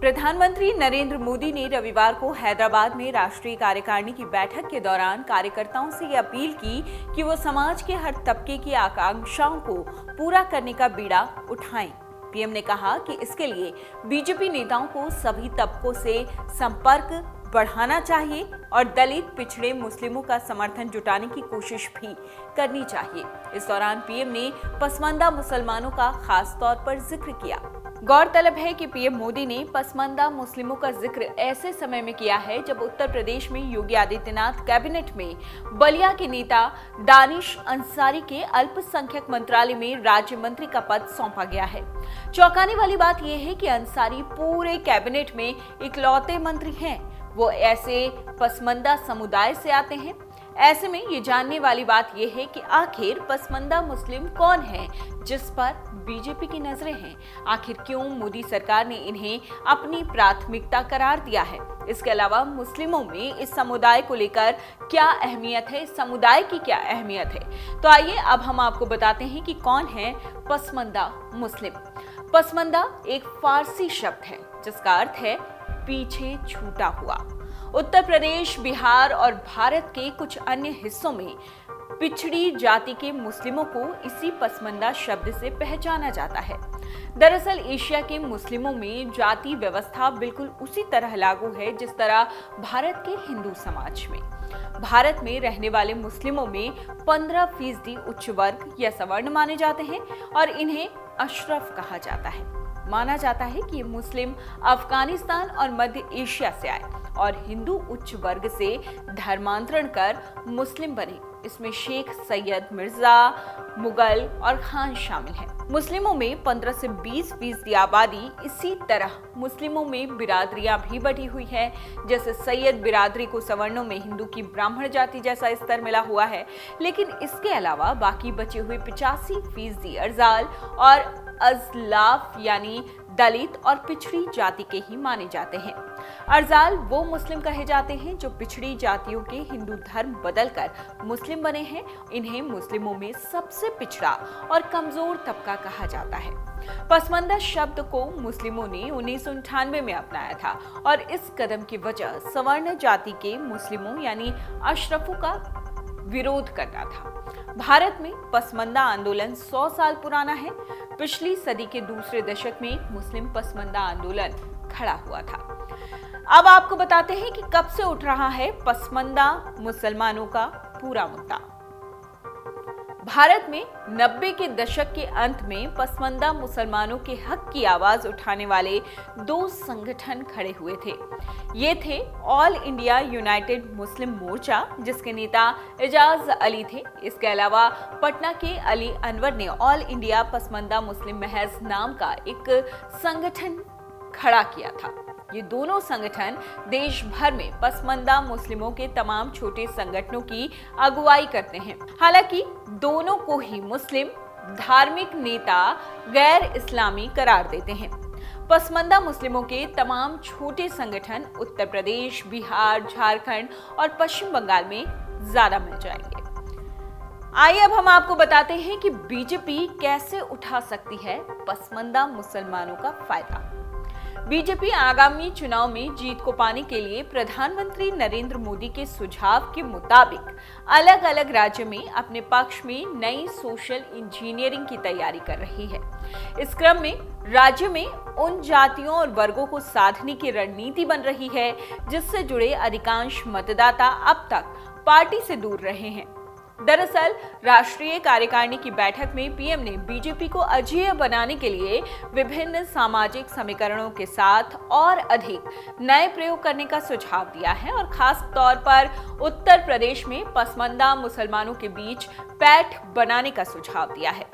प्रधानमंत्री नरेंद्र मोदी ने रविवार को हैदराबाद में राष्ट्रीय कार्यकारिणी की बैठक के दौरान कार्यकर्ताओं से ये अपील की कि वो समाज के हर तबके की आकांक्षाओं को पूरा करने का बीड़ा उठाएं। पीएम ने कहा कि इसके लिए बीजेपी नेताओं को सभी तबकों से संपर्क बढ़ाना चाहिए और दलित, पिछड़े, मुस्लिमों का समर्थन जुटाने की कोशिश भी करनी चाहिए। इस दौरान पीएम ने पसमानदा मुसलमानों का खास तौर पर जिक्र किया। गौरतलब है कि पीएम मोदी ने पसमानदा मुस्लिमों का जिक्र ऐसे समय में किया है जब उत्तर प्रदेश में योगी आदित्यनाथ कैबिनेट में बलिया के नेता दानिश अंसारी के अल्पसंख्यक मंत्रालय में राज्य मंत्री का पद सौंपा गया है। चौंकाने वाली बात यह है कि अंसारी पूरे कैबिनेट में इकलौते मंत्री हैं। वो ऐसे पसमानदा समुदाय से आते हैं। ऐसे में ये जानने वाली बात यह है कि आखिर पसमानदा मुस्लिम कौन है जिस पर बीजेपी की नजरें हैं। आखिर क्यों मोदी सरकार ने इन्हें अपनी प्राथमिकता करार दिया है। इसके अलावा मुस्लिमों में इस समुदाय को लेकर क्या अहमियत है, इस समुदाय की क्या अहमियत है। तो आइए अब हम आपको बताते हैं कि कौन है पसमानदा मुस्लिम। पसमानदा एक फारसी शब्द है जिसका अर्थ है पीछे छूटा हुआ। उत्तर प्रदेश, बिहार और भारत के कुछ अन्य हिस्सों में पिछड़ी जाति के मुस्लिमों को इसी पसमानदा शब्द से पहचाना जाता है। दरअसल एशिया के मुस्लिमों में जाति व्यवस्था बिल्कुल उसी तरह लागू है जिस तरह भारत के हिंदू समाज में। भारत में रहने वाले मुस्लिमों में 15% उच्च वर्ग या सवर्ण माने जाते हैं और इन्हें अशरफ कहा जाता है। माना जाता है कि ये मुस्लिम अफगानिस्तान और मध्य एशिया से आए और हिंदू उच्च वर्ग से धर्मांतरण कर मुस्लिम बने। इसमें शेख, सैयद, मिर्जा, मुगल और खान शामिल हैं। मुस्लिमों में 15 से 20% आबादी। इसी तरह मुस्लिमों में बिरादरियां भी बढ़ी हुई है। जैसे सैयद बिरादरी को सवर्णों में हिंदू की ब्राह्मण जाति जैसा स्तर मिला हुआ है, लेकिन इसके अलावा बाकी बचे हुए 85% अर्जाल और अजलाफ यानी दलित और पिछड़ी जाति के ही माने जाते हैं। अर्जाल वो मुस्लिम कहे जाते हैं जो पिछड़ी जातियों के हिंदू धर्म बदलकर मुस्लिम बने हैं। इन्हें मुस्लिमों में सबसे पिछड़ा और कमजोर तबका कहा जाता है। पसमानदा शब्द को मुस्लिमों ने 1998 में अपनाया था और इस कदम की वजह सवर्ण जाति के मुस्लिमों यानी अशरफों का विरोध करना था। भारत में पसमानदा आंदोलन 100 साल पुराना है। पिछली सदी के दूसरे दशक में मुस्लिम पसमानदा आंदोलन खड़ा हुआ था। अब आपको बताते हैं कि कब से उठ रहा है पसमानदा मुसलमानों का पूरा मुद्दा। भारत में 90 के दशक के अंत में पसमानदा मुसलमानों के हक की आवाज उठाने वाले 2 संगठन खड़े हुए थे। ये थे ऑल इंडिया यूनाइटेड मुस्लिम मोर्चा, जिसके नेता एजाज अली थे। इसके अलावा पटना के अली अनवर ने ऑल इंडिया पसमानदा मुस्लिम महज नाम का एक संगठन खड़ा किया था। ये दोनों संगठन देश भर में पसमानदा मुस्लिमों के तमाम छोटे संगठनों की अगुवाई करते हैं। हालांकि दोनों को ही मुस्लिम धार्मिक नेता गैर इस्लामी करार देते हैं। पसमानदा मुस्लिमों के तमाम छोटे संगठन उत्तर प्रदेश, बिहार, झारखंड और पश्चिम बंगाल में ज्यादा मिल जाएंगे। आइए अब हम आपको बताते हैं कि बीजेपी कैसे उठा सकती है पसमानदा मुसलमानों का फायदा। बीजेपी आगामी चुनाव में जीत को पाने के लिए प्रधानमंत्री नरेंद्र मोदी के सुझाव के मुताबिक अलग अलग राज्य में अपने पक्ष में नई सोशल इंजीनियरिंग की तैयारी कर रही है। इस क्रम में राज्य में उन जातियों और वर्गों को साधने की रणनीति बन रही है जिससे जुड़े अधिकांश मतदाता अब तक पार्टी से दूर रहे हैं। दरअसल राष्ट्रीय कार्यकारिणी की बैठक में पीएम ने बीजेपी को अजेय बनाने के लिए विभिन्न सामाजिक समीकरणों के साथ और अधिक नए प्रयोग करने का सुझाव दिया है और खास तौर पर उत्तर प्रदेश में पसमानदा मुसलमानों के बीच पैठ बनाने का सुझाव दिया है।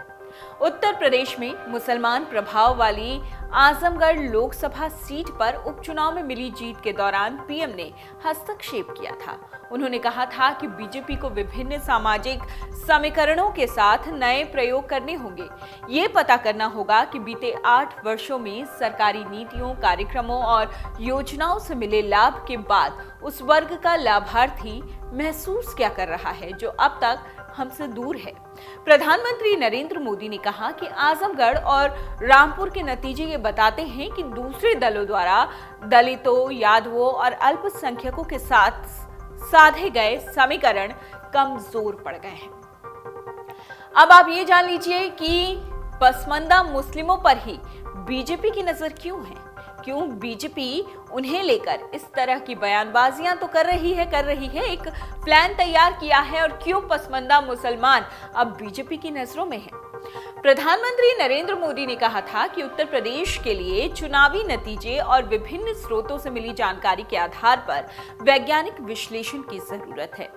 उत्तर प्रदेश में मुसलमान प्रभाव वाली आजमगढ़ लोकसभा सीट पर उपचुनाव में मिली जीत के दौरान पीएम ने हस्तक्षेप किया था। उन्होंने कहा था कि बीजेपी को विभिन्न सामाजिक समीकरणों के साथ नए प्रयोग करने होंगे। ये पता करना होगा कि बीते 8 वर्षों में सरकारी नीतियों, कार्यक्रमों और योजनाओं से मिले लाभ के बाद उस वर्ग का लाभार्थी महसूस क्या कर रहा है जो अब तक हमसे दूर है। प्रधानमंत्री नरेंद्र मोदी ने कहा कि आजमगढ़ और रामपुर के नतीजे ये बताते हैं कि दूसरे दलों द्वारा दलितों, यादवों और अल्पसंख्यकों के साथ साधे गए समीकरण कमजोर पड़ गए हैं। अब आप ये जान लीजिए कि पसमानदा मुस्लिमों पर ही बीजेपी की नजर क्यों है, क्यों बीजेपी उन्हें लेकर इस तरह की बयानबाजियां तो कर रही है, एक प्लान तैयार किया है, और क्यों पसमानदा मुसलमान अब बीजेपी की नजरों में है। प्रधानमंत्री नरेंद्र मोदी ने कहा था कि उत्तर प्रदेश के लिए चुनावी नतीजे और विभिन्न स्रोतों से मिली जानकारी के आधार पर वैज्ञानिक विश्लेषण की जरूरत है।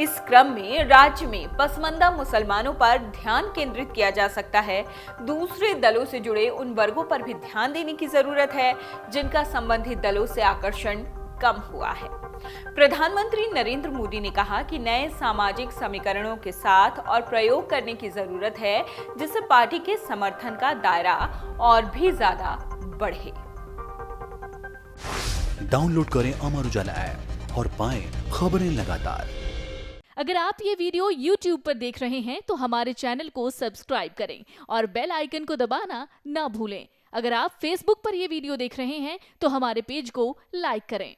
इस क्रम में राज्य में पसमानदा मुसलमानों पर ध्यान केंद्रित किया जा सकता है। दूसरे दलों से जुड़े उन वर्गों पर भी ध्यान देने की जरूरत है जिनका संबंधित दलों से आकर्षण कम हुआ है। प्रधानमंत्री नरेंद्र मोदी ने कहा कि नए सामाजिक समीकरणों के साथ और प्रयोग करने की जरूरत है, जिससे पार्टी के समर्थन का दायरा और भी ज्यादा बढ़े। डाउनलोड करें अमर उजाला ऐप और पाएं खबरें लगातार। अगर आप ये वीडियो YouTube पर देख रहे हैं तो हमारे चैनल को सब्सक्राइब करें और बेल आइकन को दबाना ना भूलें। अगर आप Facebook पर ये वीडियो देख रहे हैं तो हमारे पेज को लाइक करें।